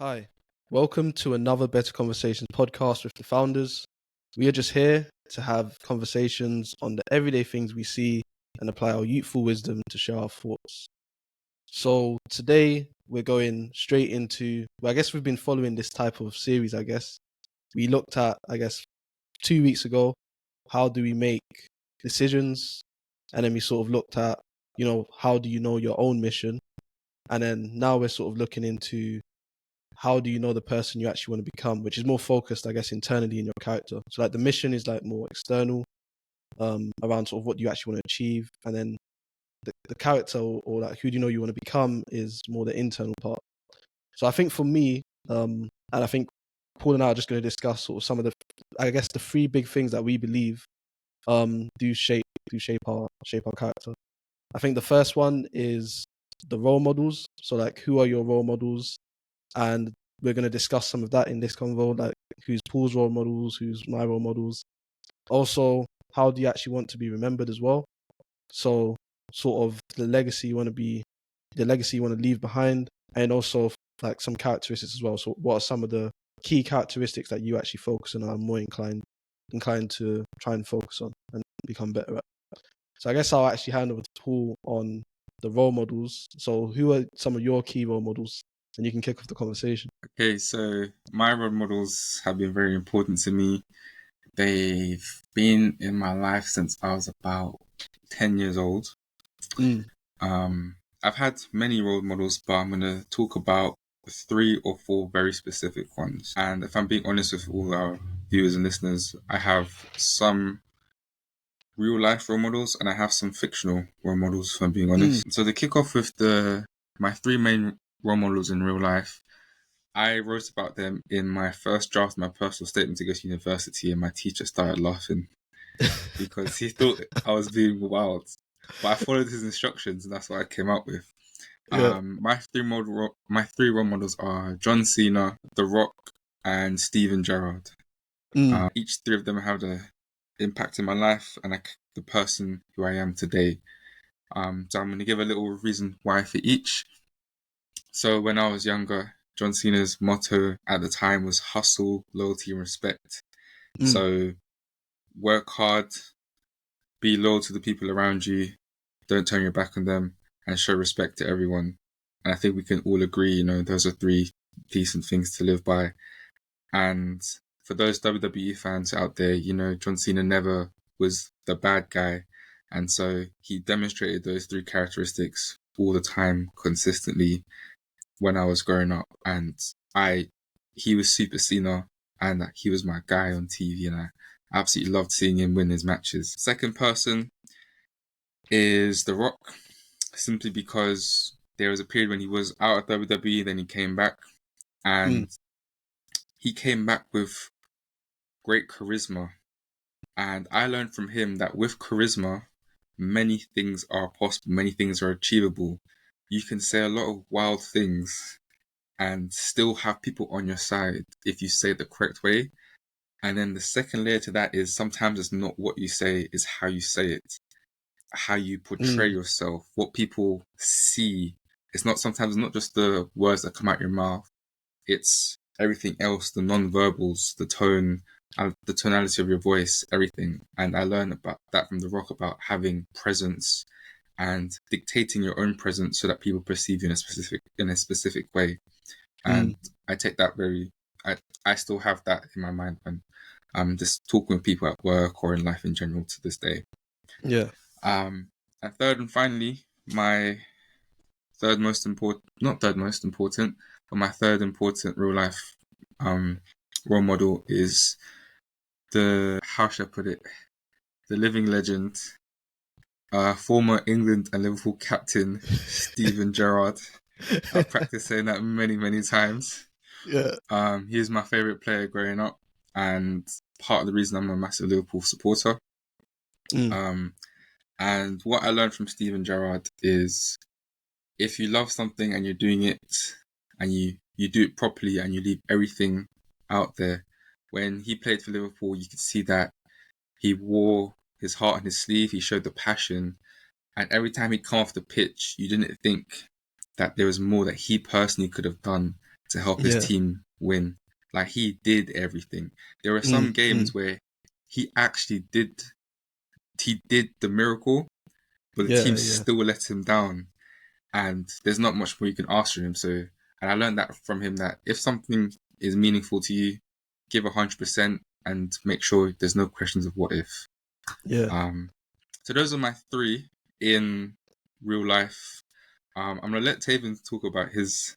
Hi, welcome to another Better Conversations podcast with the founders. We are just here to have conversations on the everyday things we see and apply our youthful wisdom to share our thoughts. So today we're going straight into, I guess we've been following this type of series, We looked at, 2 weeks ago, how do we make decisions? And then we sort of looked at, how do you know your own mission? And then now we're sort of looking into how do you know the person you actually want to become, which is more focused, internally in your character. So like the mission is like more external, around sort of what you actually want to achieve. And then the character or like who do you know you want to become is more the internal part. So I think for me, and I think Paul and I are just going to discuss sort of some of the three big things that we believe do shape our character. I think the first one is the role models. So like who are your role models? And we're going to discuss some of that in this convo, like who's Paul's role models, who's my role models. Also, how do you actually want to be remembered as well? So sort of the legacy you want to leave behind, and also like some characteristics as well. So what are some of the key characteristics that you actually focus on and are more inclined to try and focus on and become better at? So I guess I'll actually hand over to Paul on the role models. So who are some of your key role models? And you can kick off the conversation. Okay, so my role models have been very important to me. They've been in my life since I was about 10 years old. I've had many role models, but I'm going to talk about 3 or 4 very specific ones. And if I'm being honest with all our viewers and listeners, I have some real life role models and I have some fictional role models, if I'm being honest. So to kick off with my 3 main role models in real life, I wrote about them in my first draft of my personal statement to go to university, and my teacher started laughing because he thought I was being wild. But I followed his instructions, and that's what I came up with. Yeah. My three role models are John Cena, The Rock, and Steven Gerrard. Each 3 of them had an impact in my life and the person who I am today. So I'm going to give a little reason why for each. So when I was younger, John Cena's motto at the time was hustle, loyalty, and respect. So work hard, be loyal to the people around you, don't turn your back on them, and show respect to everyone. And I think we can all agree, those are 3 decent things to live by. And for those WWE fans out there, John Cena never was the bad guy. And so he demonstrated those 3 characteristics all the time, consistently, when I was growing up, and he was Super Cena, and he was my guy on TV, and I absolutely loved seeing him win his matches. Second person is The Rock, simply because there was a period when he was out of WWE, then he came back, and he came back with great charisma, and I learned from him that with charisma, many things are possible, many things are achievable. You can say a lot of wild things and still have people on your side if you say it the correct way. And then the second layer to that is sometimes it's not what you say, it's how you say it, how you portray yourself, what people see. It's not just the words that come out your mouth, it's everything else, the non-verbals, the tone, the tonality of your voice, everything. And I learned about that from The Rock, about having presence and dictating your own presence so that people perceive you in a specific way. And I take that I still have that in my mind when I'm just talking with people at work or in life in general to this day. Yeah. And third and finally, my third important real life role model is how should I put it? The living legend, former England and Liverpool captain, Steven Gerrard. I've practiced saying that many, many times. Yeah. He was my favourite player growing up, and part of the reason I'm a massive Liverpool supporter. And what I learned from Steven Gerrard is, if you love something and you're doing it and you do it properly and you leave everything out there. When he played for Liverpool, you could see that he wore his heart on his sleeve. He showed the passion. And every time he'd come off the pitch, you didn't think that there was more that he personally could have done to help his Yeah. team win. Like, he did everything. There were some games where he actually did the miracle, but the team Yeah. still let him down. And there's not much more you can ask from him. So, and I learned that from him, that if something is meaningful to you, give 100% and make sure there's no questions of what if. Yeah. So those are my three in real life. I'm gonna let Taven talk about his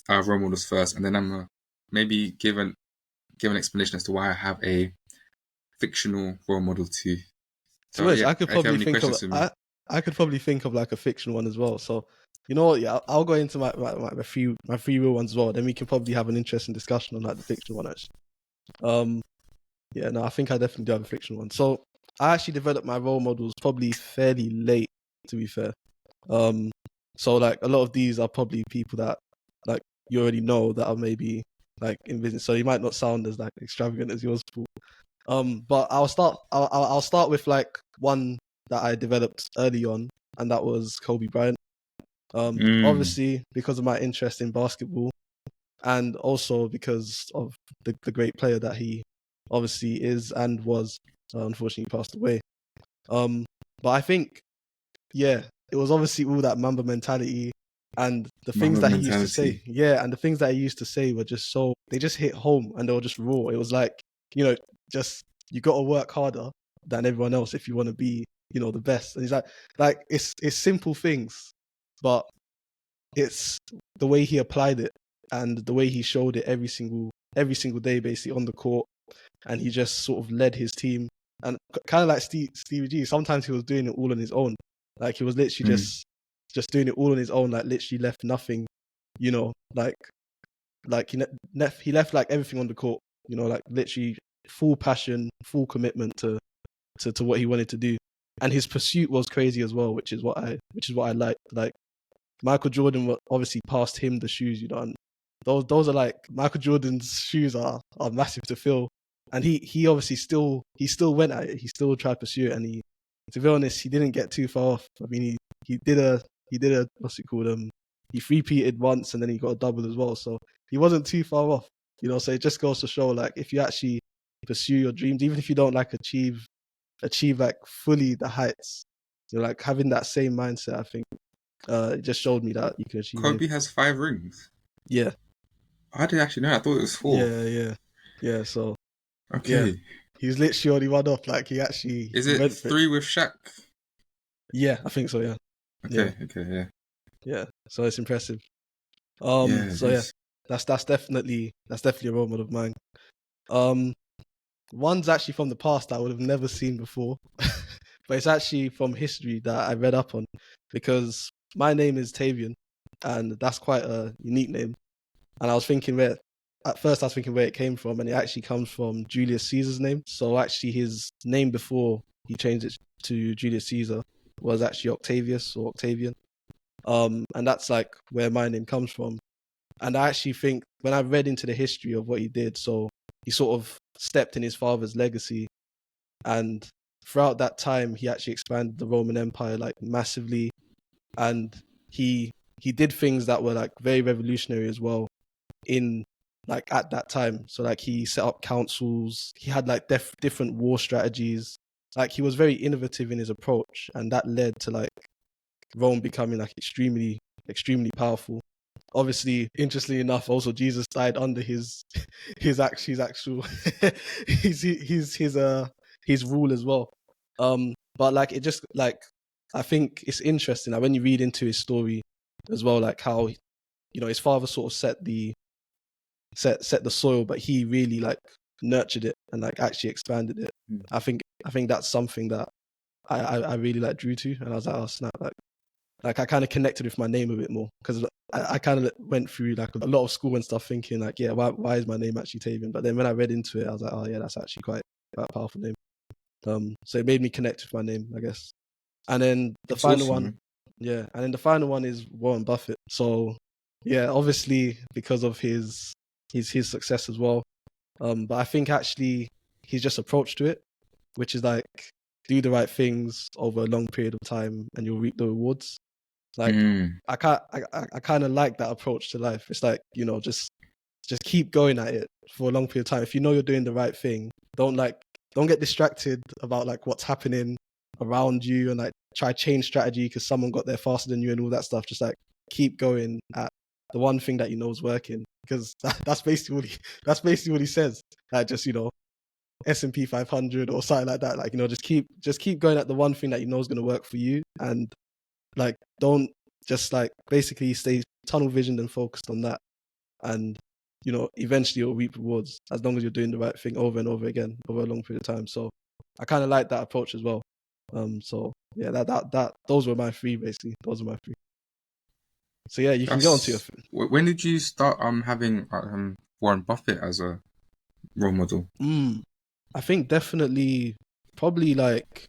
role models first, and then I'm gonna maybe give an explanation as to why I have a fictional role model too. To So which yeah, I could if you have probably any think of questions for me. I could probably think of like a fiction one as well. So you know what? Yeah, I'll go into my free will ones as well. Then we can probably have an interesting discussion on like the fiction one actually. Yeah, no, I think I definitely do have a fiction one. So I actually developed my role models probably fairly late, to be fair. So like a lot of these are probably people that like you already know that are maybe like in business. So you might not sound as like extravagant as yours, Paul. But I'll start with like one that I developed early on, and that was Kobe Bryant. Obviously because of my interest in basketball, and also because of the great player that he obviously is and was, unfortunately passed away. But I think, yeah, it was obviously all that Mamba mentality and the things Mamba that he used to say. mentality. Yeah, and the things that he used to say were just so, they just hit home and they were just raw. It was like, you know, just, you got to work harder than everyone else if you want to be, you know, the best. And he's like it's simple things, but it's the way he applied it and the way he showed it every single day, basically on the court, and he just sort of led his team. And kind of like Stevie G, sometimes he was doing it all on his own. Like he was literally just doing it all on his own. Like literally left nothing, you know, like he left like everything on the court, you know, like literally full passion, full commitment to what he wanted to do. And his pursuit was crazy as well, which is what I liked. Like Michael Jordan obviously passed him the shoes, you know, and those are like, Michael Jordan's shoes are massive to fill, and he obviously still went at it. He still tried to pursue it, and he, to be honest, he didn't get too far off. I mean, he did a what's it called, he three-peated once and then he got a double as well, so he wasn't too far off, you know. So it just goes to show, like, if you actually pursue your dreams, even if you don't like achieve like fully the heights, you know, like having that same mindset, I think it just showed me that you can achieve anything. Kobe has 5 rings. Yeah, I didn't actually know. I thought it was 4. yeah. So yeah, Okay. he's literally already one off. Like Is he it went for it. 3 with Shaq? Yeah, I think so. Yeah, Okay. Okay. Yeah. yeah. So it's impressive. Yeah. It So yeah, is. that's definitely a role model of mine. One's actually from the past that I would have never seen before, but it's actually from history that I read up on, because my name is Tavian, and that's quite a unique name. And I was thinking where it came from, and it actually comes from Julius Caesar's name. So actually, his name before he changed it to Julius Caesar was actually Octavius or Octavian. And that's like where my name comes from. And I actually think when I read into the history of what he did, so he sort of stepped in his father's legacy, and throughout that time, he actually expanded the Roman Empire like massively, and he did things that were like very revolutionary as well in like at that time. So like he set up councils, he had like different war strategies. Like he was very innovative in his approach, and that led to like Rome becoming like extremely powerful. Obviously, interestingly enough, also Jesus died under his actual his rule as well. But like it just like, I think it's interesting like when you read into his story as well, like how, you know, his father sort of set the soil, but he really like nurtured it and like actually expanded it. I think that's something that I really like drew to, and I was like, oh snap, like I kind of connected with my name a bit more, because I kind of went through like a lot of school and stuff thinking like, yeah, why is my name actually Tavian? But then when I read into it, I was like, oh yeah, that's actually quite a powerful name. So it made me connect with my name, I guess. And then the It's final awesome, one, man. yeah, and then the final one is Warren Buffett. So yeah, obviously because of his success as well. But I think actually his just approach to it, which is like, do the right things over a long period of time and you'll reap the rewards. Like I kind of like that approach to life. It's like, you know, just just keep going at it for a long period of time. If you know you're doing the right thing, don't get distracted about like what's happening around you and like try change strategy because someone got there faster than you and all that stuff. Just like keep going at the one thing that you know is working, because that's basically what he says. Like just, you know, S&P 500 or something like that. Like, you know, just keep going at the one thing that you know is going to work for you, and like don't just like basically stay tunnel visioned and focused on that, and you know eventually you'll reap rewards as long as you're doing the right thing over and over again over a long period of time. So I kind of like that approach as well. So yeah, that those were my three basically. Those are my three. So yeah, you can go on to your. When did you start having Warren Buffett as a role model? I think definitely probably like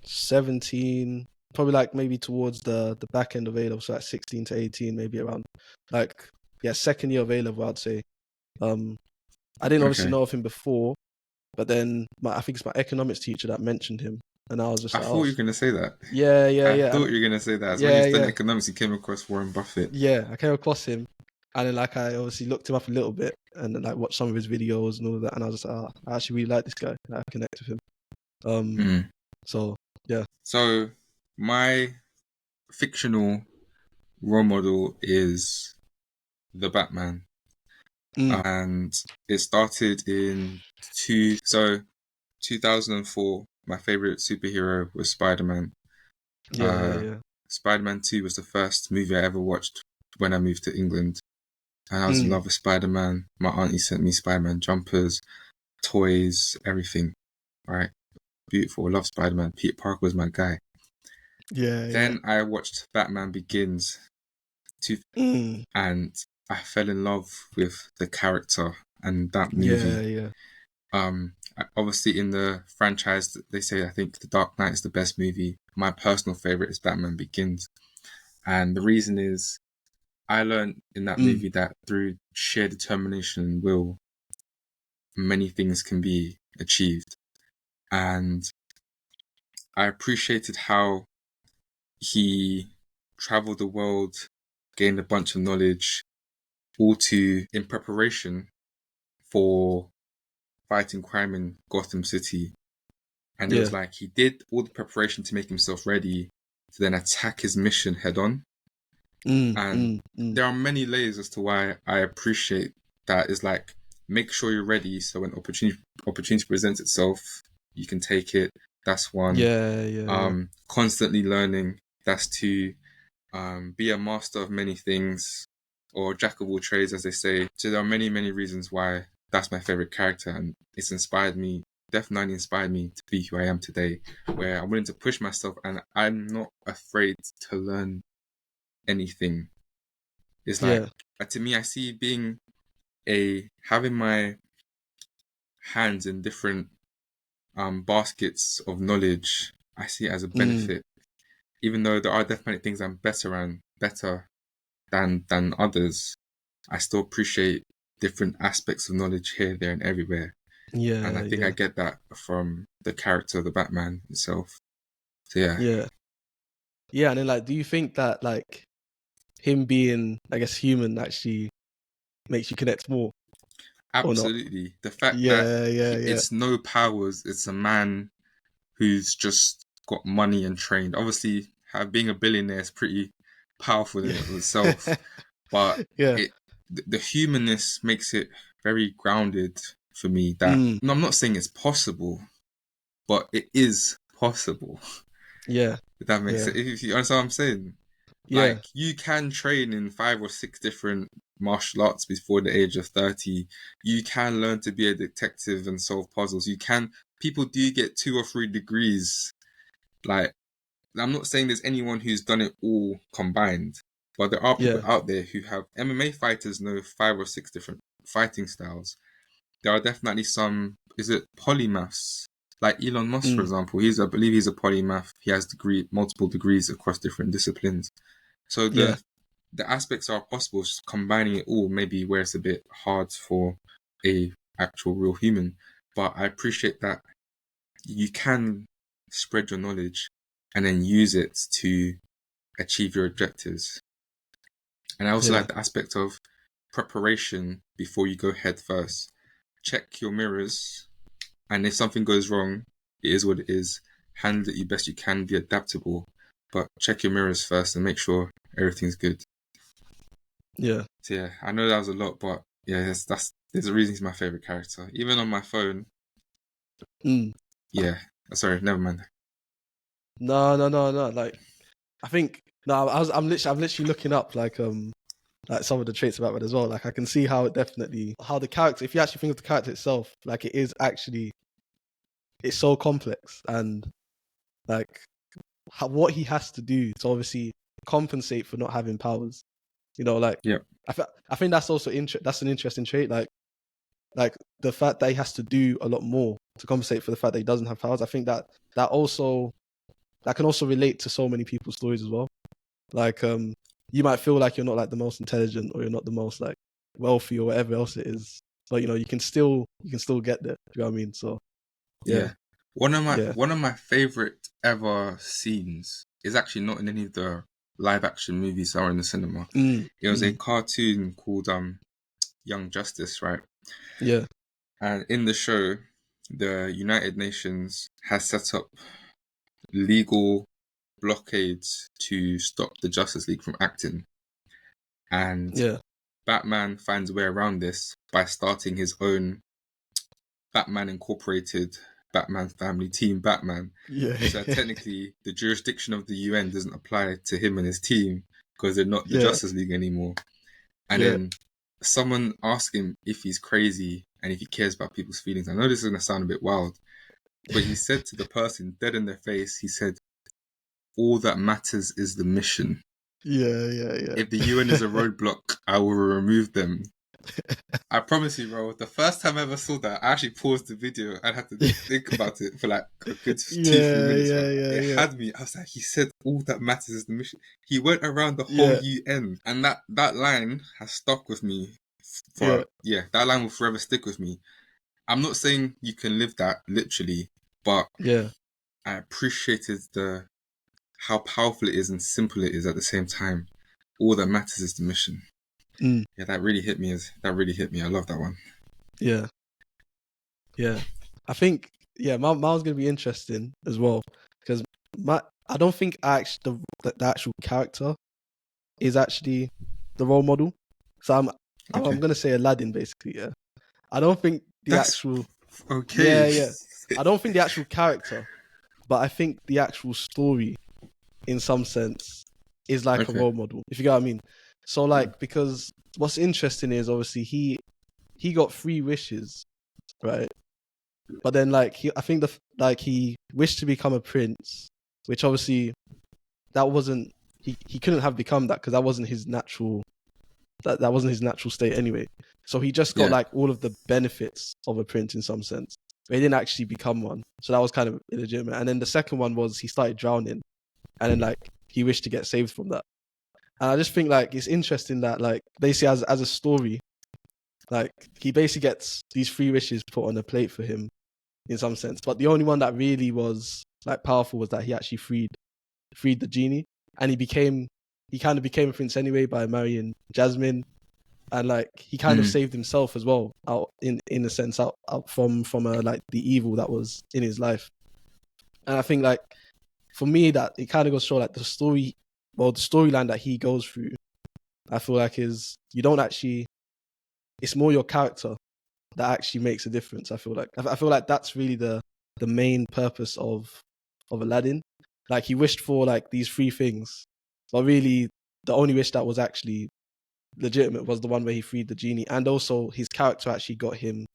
17, probably like maybe towards the back end of A level, so like 16 to 18, maybe around like second year of A level, I'd say. I didn't obviously Okay. know of him before, but then I think it's my economics teacher that mentioned him, and I was just I like, thought oh, you were going to say that. yeah, I and thought you were going to say that. So when you yeah, studied yeah, economics, you came across Warren Buffett. yeah. I came across him, and then like I obviously looked him up a little bit, and then like watched some of his videos and all of that, and I was just like, oh, I actually really like this guy. I connect with him. So yeah. So my fictional role model is the Batman, and it started in 2004. My favorite superhero was Spider-Man. Yeah. Spider-Man 2 was the first movie I ever watched when I moved to England, and I was in love with Spider-Man. My auntie sent me Spider-Man jumpers, toys, everything. Right, beautiful. I love Spider-Man. Peter Parker was my guy. Yeah. Then I watched Batman Begins, and I fell in love with the character and that movie. Yeah. Obviously in the franchise, they say I think The Dark Knight is the best movie. My personal favorite is Batman Begins, and the reason is I learned in that movie that through sheer determination and will, many things can be achieved. And I appreciated how he traveled the world, gained a bunch of knowledge, all in preparation for fighting crime in Gotham City. And it was like he did all the preparation to make himself ready to then attack his mission head on. And there are many layers as to why I appreciate that. Is like, make sure you're ready so when opportunity presents itself, you can take it. That's one. Yeah. Constantly learning. That's two. Be a master of many things, or jack of all trades, as they say. So there are many, many reasons why that's my favorite character, and it's definitely inspired me to be who I am today, where I'm willing to push myself and I'm not afraid to learn anything. It's like, to me, I see having my hands in different baskets of knowledge, I see it as a benefit, even though there are definitely things I'm better than others. I still appreciate different aspects of knowledge here, there, and everywhere. And I think I get that from the character of the Batman itself. So yeah. And then like, do you think that like him being, I guess, human actually makes you connect more? absolutely. The fact that Yeah. it's no powers, it's a man who's just got money and trained. Obviously, being a billionaire is pretty powerful in itself, but the humanness makes it very grounded for me. That no, I'm not saying it's possible, but it is possible. If that makes sense. If you understand what I'm saying, like you can train in 5 or 6 different martial arts before the age of 30. You can learn to be a detective and solve puzzles. People do get 2 or 3 degrees. Like, I'm not saying there's anyone who's done it all combined, but there are people out there who have MMA fighters know 5 or 6 different fighting styles. There are definitely some, is it polymaths? Like Elon Musk, for example, I believe he's a polymath. He has multiple degrees across different disciplines. So the aspects are possible, just combining it all, maybe where it's a bit hard for a actual real human. But I appreciate that you can spread your knowledge and then use it to achieve your objectives. And I also like the aspect of preparation before you go head first. Check your mirrors, and if something goes wrong, it is what it is. Handle it the best you can, be adaptable, but check your mirrors first and make sure everything's good. Yeah. So yeah, I know that was a lot, but yeah, there's a reason he's my favorite character. Even on my phone. Yeah. Sorry, never mind. No. Like, I think I'm literally looking up like some of the traits about it as well. Like, I can see how the character, if you actually think of the character itself, like it's so complex, and like what he has to do to obviously compensate for not having powers. You know, like, yeah, I think that's also that's an interesting trait. Like the fact that he has to do a lot more to compensate for the fact that he doesn't have powers. I think that can also relate to so many people's stories as well. Like, you might feel like you're not like the most intelligent, or you're not the most like wealthy, or whatever else it is, but you know, you can still get there. Do you know what I mean? So yeah. One of my favorite ever scenes is actually not in any of the live action movies that are in the cinema. It was a cartoon called Young Justice, right? Yeah. And in the show, the United Nations has set up legal blockades to stop the Justice League from acting. And Batman finds a way around this by starting his own Batman Incorporated Batman family, Team Batman. Yeah. So technically, the jurisdiction of the UN doesn't apply to him and his team because they're not the Justice League anymore. And then someone asked him if he's crazy and if he cares about people's feelings. I know this is going to sound a bit wild, but he said to the person dead in their face, he said, all that matters is the mission. Yeah. If the UN is a roadblock, I will remove them. I promise you, bro, the first time I ever saw that, I actually paused the video and had to think about it for like a good 2-3 minutes. It had me. I was like, he said all that matters is the mission. He went around the whole UN, and that line has stuck with me that line will forever stick with me. I'm not saying you can live that literally, but I appreciated how powerful it is and simple it is at the same time. All that matters is the mission. Yeah, that really hit me. I love that one. Yeah. I think mine's gonna be interesting as well, because I don't think the actual character is actually the role model. So I'm gonna say Aladdin, basically. Yeah, I don't think actual. Okay. I don't think the actual character, but I think the actual story, in some sense, is like a role model. If you get what I mean. So like, because what's interesting is obviously he got 3 wishes, right? But then like he wished to become a prince, which obviously that wasn't he couldn't have become that because that wasn't his natural state anyway. So he just got like all of the benefits of a prince in some sense. But he didn't actually become one. So that was kind of illegitimate. And then the second one was he started drowning, and then like he wished to get saved from that. And I just think like it's interesting that like basically as a story, like he basically gets these 3 wishes put on a plate for him in some sense. But the only one that really was like powerful was that he actually freed the genie, and he kind of became a prince anyway by marrying Jasmine, and like he kind of saved himself as well out in a sense out from like the evil that was in his life. And I think like for me that it kind of goes to show like the storyline that he goes through, I feel like it's more your character that actually makes a difference. I feel like that's really the main purpose of Aladdin. Like he wished for like these 3 things, but really the only wish that was actually legitimate was the one where he freed the genie, and also his character actually got him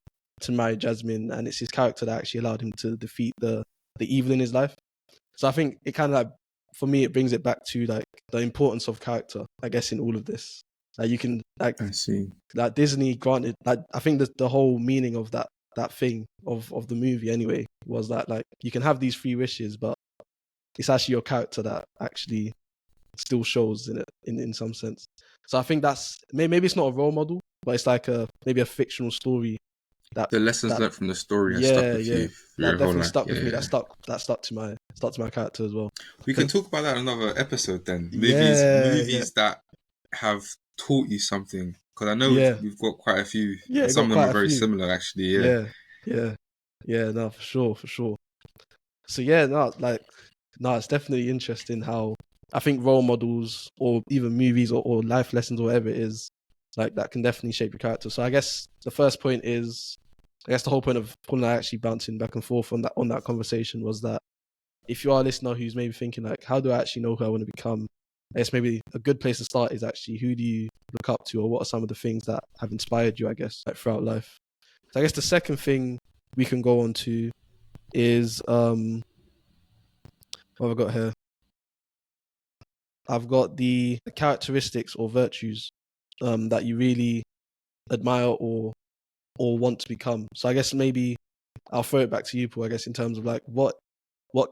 to marry Jasmine, and it's his character that actually allowed him to defeat the evil in his life. So I think it kind of like, for me, it brings it back to like the importance of character, I guess, in all of this. Like you can like, I see. Like Disney granted, like I think the whole meaning of that thing of the movie anyway was that like you can have these 3 wishes, but it's actually your character that actually still shows in it in some sense. So I think that's maybe it's not a role model, but it's like maybe a fictional story that the lessons learned from the story has stuck with you through your whole life. Stuck with me. That stuck to my character as well. We can talk about that in another episode then. Movies that have taught you something Because I know Yeah, we've got quite a few, yeah, and it some got of them quite are a very few. similar, actually. Yeah. Yeah, yeah, yeah. No, for sure, for sure. So yeah, no, like, no, it's definitely interesting how I think role models or even movies or life lessons or whatever it is, like that can definitely shape your character. So I guess the first point is, I guess the whole point of Paul and I actually bouncing back and forth on that conversation was that if you are a listener who's maybe thinking like, how do I actually know who I want to become? I guess maybe a good place to start is actually who do you look up to, or what are some of the things that have inspired you, I guess, like throughout life. So I guess the second thing we can go on to is what have I got here? I've got the characteristics or virtues that you really admire or want to become. So I guess maybe I'll throw it back to you, Paul. I guess in terms of like what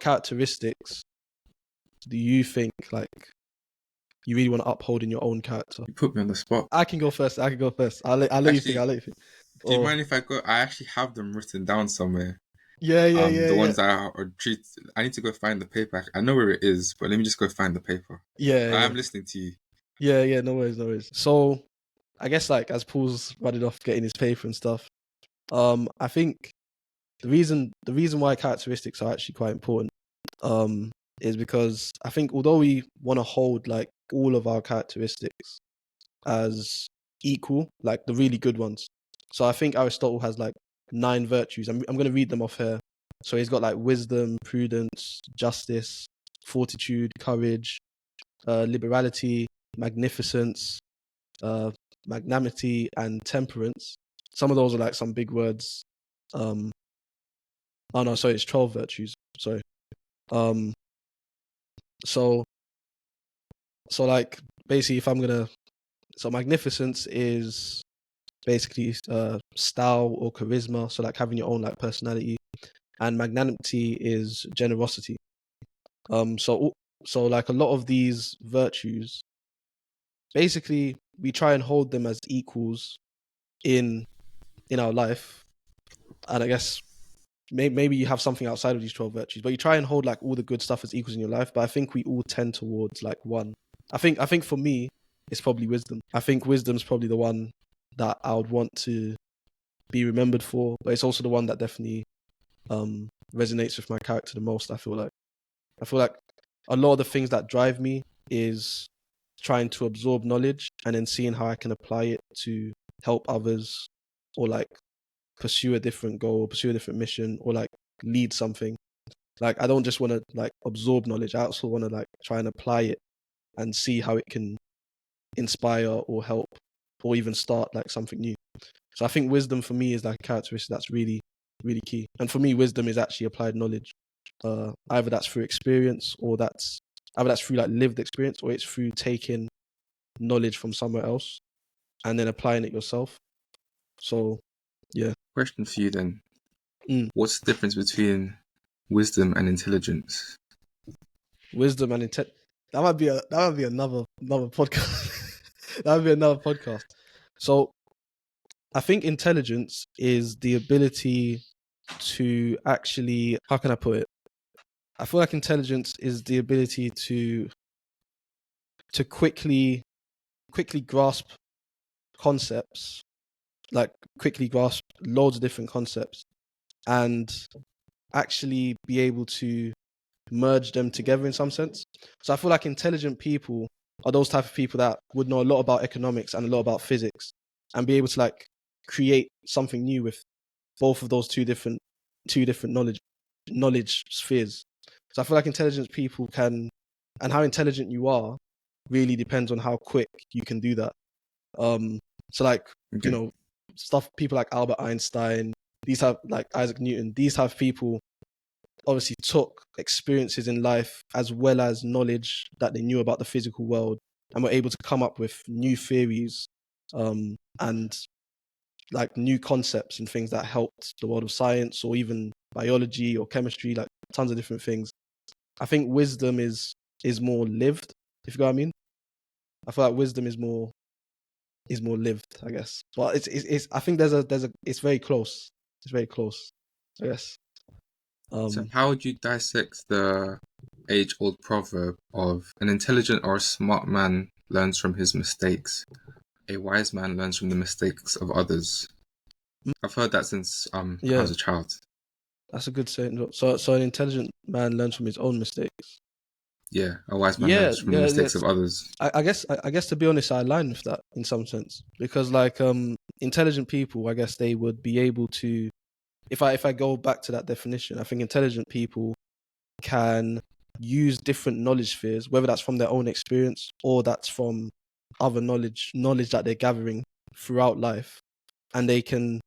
characteristics do you think like you really want to uphold in your own character? You put me on the spot. I can go first. I can go first. I'll let you think. Actually, I'll let you think. do you Or mind if I go? I actually have them written down somewhere. yeah, yeah, yeah, The yeah, ones that are treat. I need to go find the paper. I know where it is, but let me just go find the paper. yeah, I yeah, am listening to you. yeah, yeah. No worries, no worries. So I guess like as Paul's running off getting his paper and stuff, I think the reason why characteristics are actually quite important is because I think although we want to hold like all of our characteristics as equal, like the really good ones. So I think Aristotle has like 9 virtues. I'm going to read them off here. So he's got like wisdom, prudence, justice, fortitude, courage, liberality, magnificence, uh, magnanimity, and temperance. Some of those are like some big words. Um, oh no, sorry, it's 12 virtues. Sorry. Um, so like basically, if I'm gonna, so magnificence is basically style or charisma. So like having your own like personality, and magnanimity is generosity. So like a lot of these virtues, basically, we try and hold them as equals in our life, and I guess maybe you have something outside of these 12 virtues, but you try and hold like all the good stuff as equals in your life. But I think we all tend towards like one. I think for me, it's probably wisdom. I think wisdom's probably the one that I would want to be remembered for, but it's also the one that definitely resonates with my character the most. I feel like a lot of the things that drive me is trying to absorb knowledge and then seeing how I can apply it to help others or like pursue a different goal, pursue a different mission, or like lead something. Like I don't just want to like absorb knowledge. I also want to like try and apply it and see how it can inspire or help or even start like something new. So I think wisdom for me is like a characteristic that's really, really key. And for me, wisdom is actually applied knowledge. Either that's through experience or either that's through like lived experience or it's through taking knowledge from somewhere else and then applying it yourself. So yeah. Question for you then: Mm. What's the difference between wisdom and intelligence? Wisdom and intent. That might be another podcast. That would be another podcast. So I think intelligence is the ability to actually, how can I put it? I feel like intelligence is the ability to quickly grasp concepts, like quickly grasp loads of different concepts and actually be able to merge them together in some sense. So I feel like intelligent people are those type of people that would know a lot about economics and a lot about physics and be able to like create something new with both of those two different knowledge spheres. So I feel like intelligent people can, and how intelligent you are really depends on how quick you can do that. So like, you Okay. know, stuff, people like Albert Einstein, these have like Isaac Newton, these have people obviously took experiences in life as well as knowledge that they knew about the physical world and were able to come up with new theories and like new concepts and things that helped the world of science or even biology or chemistry, like tons of different things. I think wisdom is more lived, if you know what I mean. I feel like wisdom is more lived, I guess. But it's I think there's a it's very close. It's very close, I guess. So, how would you dissect the age-old proverb of an intelligent or a smart man learns from his mistakes? a wise man learns from the mistakes of others. I've heard that since I Yeah, was a child. that's a good saying. So an intelligent man learns from his own mistakes. Yeah, a wise man Yeah, learns from the yeah, mistakes yes. of others. I guess to be honest, I align with that in some sense because like intelligent people, I guess they would be able to. If I go back to that definition, I think intelligent people can use different knowledge spheres, whether that's from their own experience or that's from other knowledge that they're gathering throughout life, and they can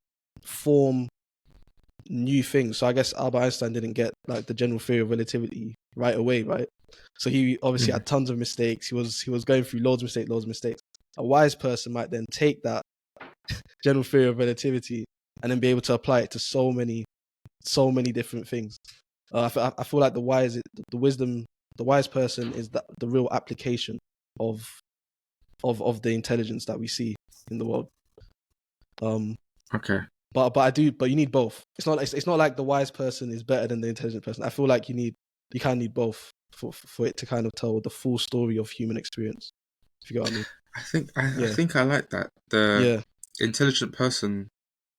form new things. So I guess Albert Einstein didn't get like the general theory of relativity right away, right? So he obviously had tons of mistakes. He was going through loads of mistakes. A wise person might then take that general theory of relativity and then be able to apply it to so many different things. I feel like the wise person is the real application of the intelligence that we see in the world. Okay. But you need both. It's not like the wise person is better than the intelligent person. I feel like you kind of need both for it to kind of tell the full story of human experience. If you get what I mean. I think I like that. The Yeah. intelligent person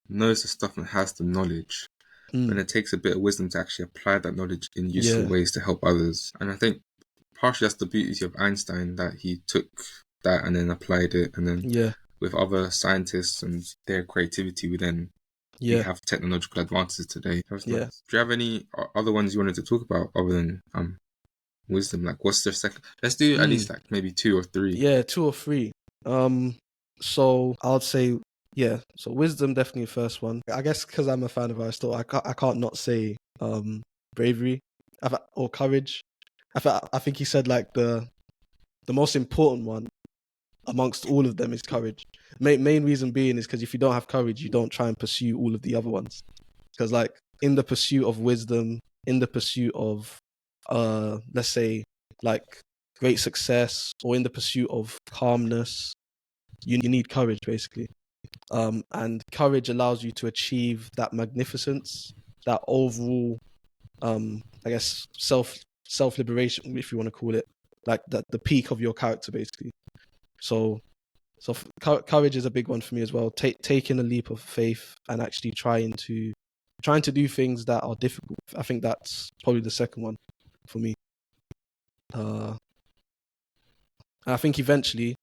knows the stuff and has the knowledge, and it takes a bit of wisdom to actually apply that knowledge in useful Yeah. ways to help others. And I think partially that's the beauty of Einstein, that he took that and then applied it, and then Yeah. with other scientists and their creativity, we have technological advances today. That's Yeah. nice. Do you have any other ones you wanted to talk about other than wisdom? Like, what's their second? Let's do at least like maybe 2 or 3. Yeah, 2 or 3. So I would say, yeah. So wisdom, definitely first one. I guess because I'm a fan of Aristotle, I can't not say bravery or courage. I think he said like the most important one amongst all of them is courage. Main reason being is because if you don't have courage, you don't try and pursue all of the other ones. Because like in the pursuit of wisdom, in the pursuit of let's say like great success, or in the pursuit of calmness, you need courage basically. And courage allows you to achieve that magnificence, that overall I guess self liberation, if you want to call it, like the peak of your character basically. So courage is a big one for me as well. Taking a leap of faith and actually trying to do things that are difficult. I think that's probably the second one for me. I think eventually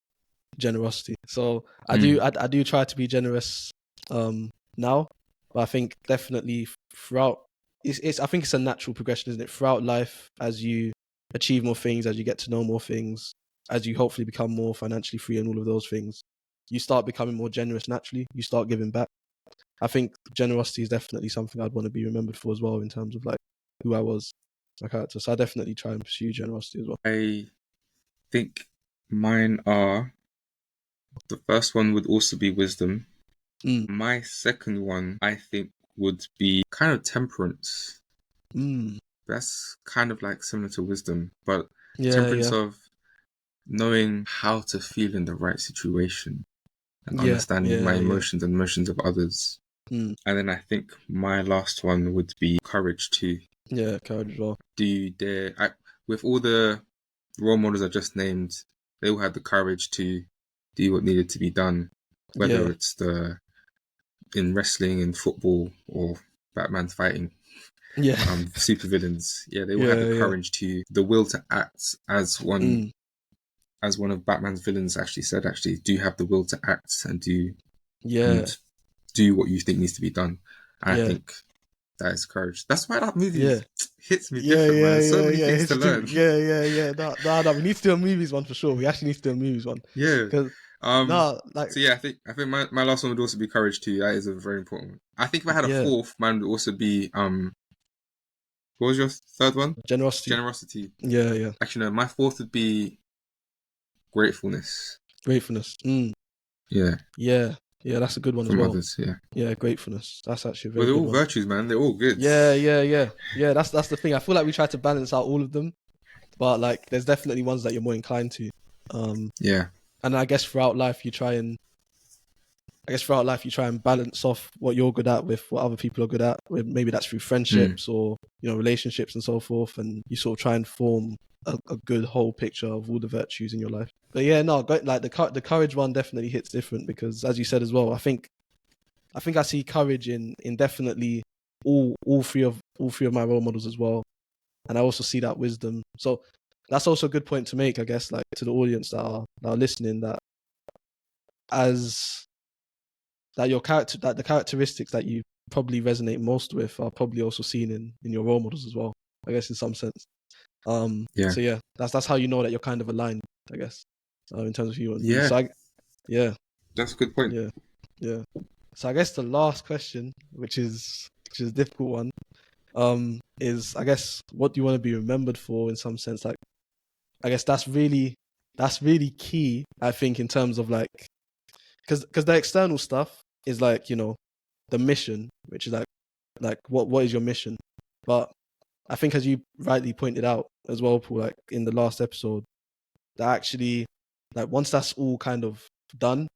generosity. So I do try to be generous now, but I think definitely throughout I think it's a natural progression, isn't it? Throughout life, as you achieve more things, as you get to know more things, as you hopefully become more financially free and all of those things, you start becoming more generous naturally. You start giving back. I think generosity is definitely something I'd want to be remembered for as well, in terms of like who I was, my character. So I definitely try and pursue generosity as well. I think mine are, the first one would also be wisdom. My second one, I think, would be kind of temperance. That's kind of like similar to wisdom, but temperance of knowing how to feel in the right situation and understanding my emotions and emotions of others. And then I think my last one would be courage too. Yeah, courage as well. Do you dare? With all the role models I just named, they all had the courage to do what needed to be done, whether it's in wrestling, in football, or Batman fighting super villains. Yeah, they all had the courage the will to act, as one of Batman's villains actually said. Actually, do you have the will to act and do what you think needs to be done? And I think that is courage. That's why that movie hits me different, man. There's so many things to learn. No, we need to do a movies one for sure. We actually need to do a movies one. Yeah. Like, so yeah, I think my last one would also be courage too. That is a very important one. I think if I had a fourth, mine would also be what was your third one? Generosity. Yeah. Actually, no, my fourth would be gratefulness. Yeah, that's a good one from as well. Others. Yeah, gratefulness. That's actually a very they're good all one. Virtues, man. They're all good. Yeah. That's the thing. I feel like we try to balance out all of them, but like there's definitely ones that you're more inclined to. And I guess throughout life you try and balance off what you're good at with what other people are good at. Maybe that's through friendships or relationships and so forth, and you sort of try and form a good whole picture of all the virtues in your life. But yeah, no, like the courage one definitely hits different because, as you said as well, I think I see courage in definitely all three of my role models as well, and I also see that wisdom. So that's also a good point to make, I guess, like to the audience that are listening, that as that your character, that the characteristics that you probably resonate most with are probably also seen in your role models as well, I guess, in some sense. Yeah. So yeah, that's how you know that you're kind of aligned, I guess, in terms of you and me. Yeah. So yeah, That's a good point. yeah, yeah. So I guess the last question, which is a difficult one, is, I guess, what do you want to be remembered for in some sense? Like, I guess that's really key, I think, in terms of like, because the external stuff is like, the mission, which is like what is your mission? But I think, as you rightly pointed out as well, Paul, like in the last episode, that actually, like, once that's all kind of done,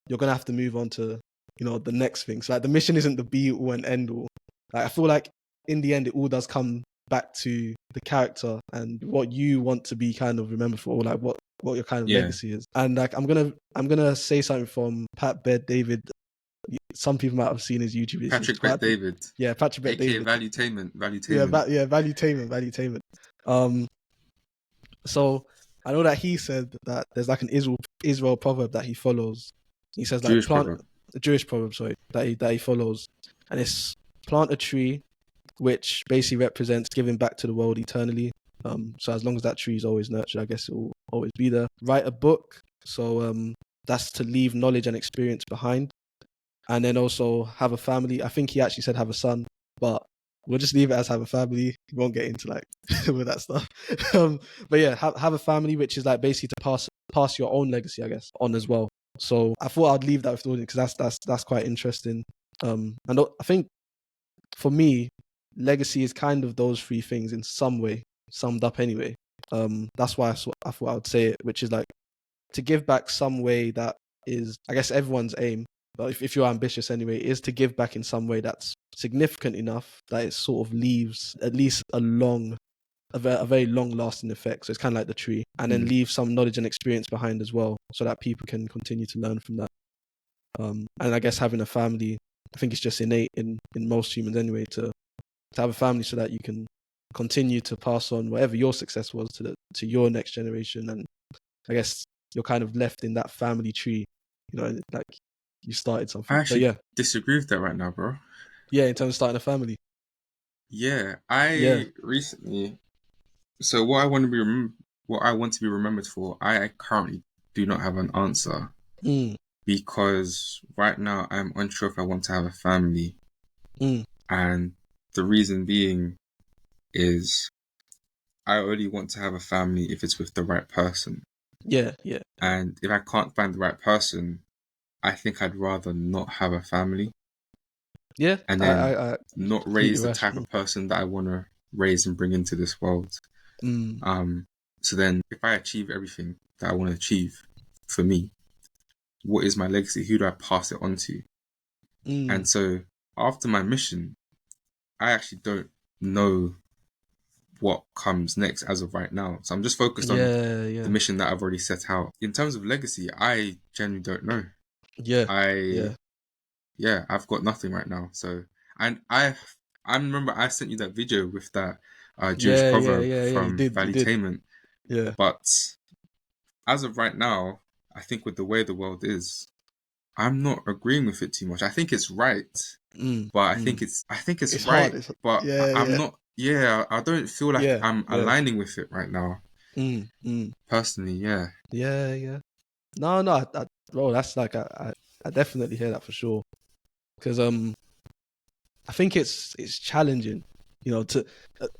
you're gonna have to move on to, the next thing. So like the mission isn't the be all and end all. Like, I feel like in the end it all does come back to the character and what you want to be kind of remembered for, or like what your kind of legacy is. And like I'm gonna say something from Pat Bet David. Some people might have seen his YouTube videos. Patrick Bet David. Yeah, Patrick Bet AKA David. Valuetainment. Valuetainment. So I know that he said that there's like an Israel proverb that he follows. He says like a Jewish proverb, sorry, that he follows, and it's plant a tree, which basically represents giving back to the world eternally. So as long as that tree is always nurtured, I guess it will always be there. Write a book, so that's to leave knowledge and experience behind, and then also have a family. I think he actually said have a son, but we'll just leave it as have a family. We won't get into like with that stuff. But yeah, have a family, which is like basically to pass your own legacy, I guess, on as well. So I thought I'd leave that with the audience because that's quite interesting. And I think for me, legacy is kind of those three things in some way, summed up anyway. That's why I thought I would say it, which is like to give back some way that is, I guess, everyone's aim. But if you're ambitious anyway, is to give back in some way that's significant enough that it sort of leaves at least a very long lasting effect. So it's kind of like the tree, and then leave some knowledge and experience behind as well, so that people can continue to learn from that. And I guess having a family, I think it's just innate in most humans anyway, to have a family so that you can continue to pass on whatever your success was to your next generation. And I guess you're kind of left in that family tree, like you started something. I actually disagree with that right now, bro. Yeah, in terms of starting a family. Yeah, recently. So what I want to be remembered for, I currently do not have an answer, because right now I'm unsure if I want to have a family, and the reason being is I only want to have a family if it's with the right person. Yeah. And if I can't find the right person, I think I'd rather not have a family. Yeah, and then I not raise the type of person that I want to raise and bring into this world. So then, if I achieve everything that I want to achieve for me, what is my legacy? Who do I pass it on to? And so, after my mission, I actually don't know what comes next as of right now. So I'm just focused on the mission that I've already set out. In terms of legacy, I genuinely don't know. I've got nothing right now. So, and I remember I sent you that video with that Jewish proverb from Valuetainment. Yeah. But as of right now, I think with the way the world is, I'm not agreeing with it too much. I think it's right, but I think it's right. Hard. But I'm not. Yeah, I don't feel like I'm aligning with it right now. Personally, yeah. No, bro, that's like I definitely hear that for sure. Because I think it's challenging, to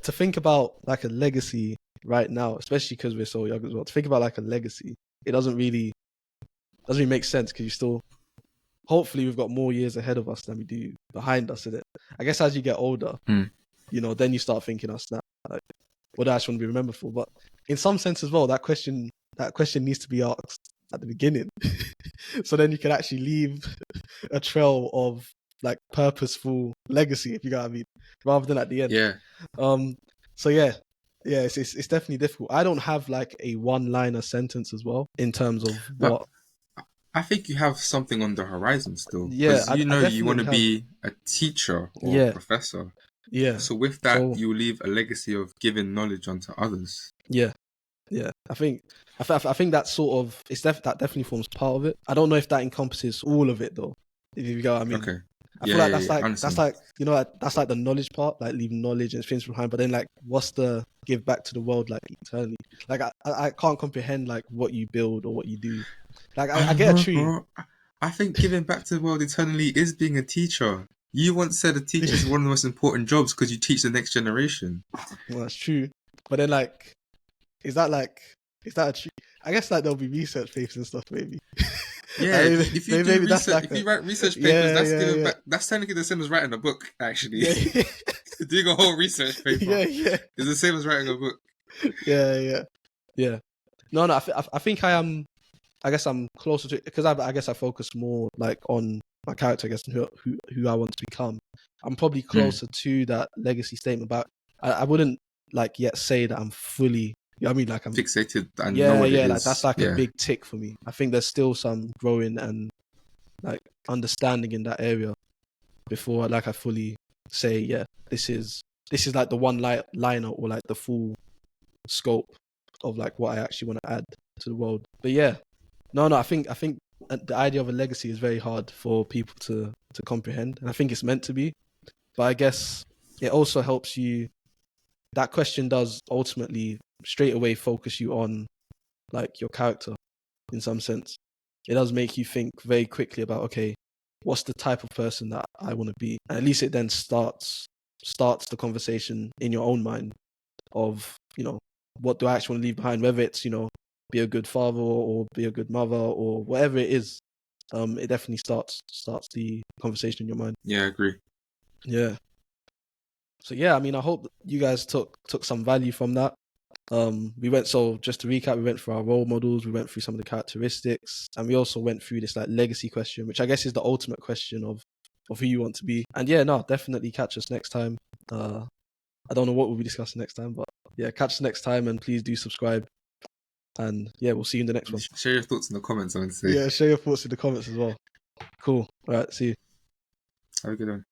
think about like a legacy right now, especially because we're so young as well. To think about like a legacy, it doesn't really make sense because you still, hopefully, we've got more years ahead of us than we do behind us. In it, I guess as you get older, then you start thinking, snap, like, what do I actually want to be remembered for? But in some sense as well, that question needs to be asked at the beginning, so then you can actually leave a trail of like purposeful legacy, if you get what I mean, rather than at the end. Yeah. So yeah, Yeah, it's definitely difficult. I don't have like a one-liner sentence as well in terms of But what. I think you have something on the horizon still, Yeah, because I you want definitely to have. be a teacher or a Yeah, professor. yeah. So with that, So you leave a legacy of giving knowledge onto others. yeah, yeah. I think that sort of that definitely forms part of it. I don't know if that encompasses all of it though. If you go, I mean, Okay. I feel like Yeah. I that's understand. like you know that's like the knowledge part, like leaving knowledge and experience behind. But then like, what's the give back to the world like eternally? Like I can't comprehend like what you build or what you do. Like I I don't get a know, tree. bro. I think giving back to the world eternally is being a teacher. You once said a teacher is one of the most important jobs because you teach the next generation. Well, that's true. But then like, is that like is that a tree? I guess like there'll be research papers and stuff maybe. Yeah, I mean, if you do maybe that's research, like if a you write research papers, yeah that's yeah giving yeah back. That's technically the same as writing a book. Actually, yeah yeah doing a whole research paper yeah yeah is the same as writing a book. yeah yeah yeah. No, no. I think I am. I guess I'm closer to it because I guess I focus more like on my character, I guess, and who I want to become. I'm probably Mm. closer to that legacy statement, but I wouldn't like yet say that I'm fully. You know what I mean? Like I'm. Fixated and know Yeah, what it yeah. Like that's is. like a Yeah, big tick for me. I think there's still some growing and like understanding in that area before like I fully say, yeah, this is like the one liner or like the full scope of like what I actually want to add to the world. But yeah, no, I think the idea of a legacy is very hard for people to comprehend, and I think it's meant to be. But I guess it also helps you. That question does ultimately straight away focus you on like your character in some sense. It does make you think very quickly about okay, what's the type of person that I want to be, and at least it then starts the conversation in your own mind of what do I actually want to leave behind, whether it's be a good father or be a good mother or whatever it is. It definitely starts the conversation in your mind. yeah, I agree. Yeah. So yeah, I mean, I hope you guys took some value from that. We went so just to recap, we went through our role models, we went through some of the characteristics, and we also went through this like legacy question, which I guess is the ultimate question of who you want to be. And yeah, no, definitely catch us next time. I don't know what we'll be discussing next time, but yeah, catch us next time and please do subscribe. And yeah, we'll see you in the next one. Share your thoughts in the comments. I would say. Yeah, share your thoughts in the comments as well. Cool. All right, see you. Have a good one.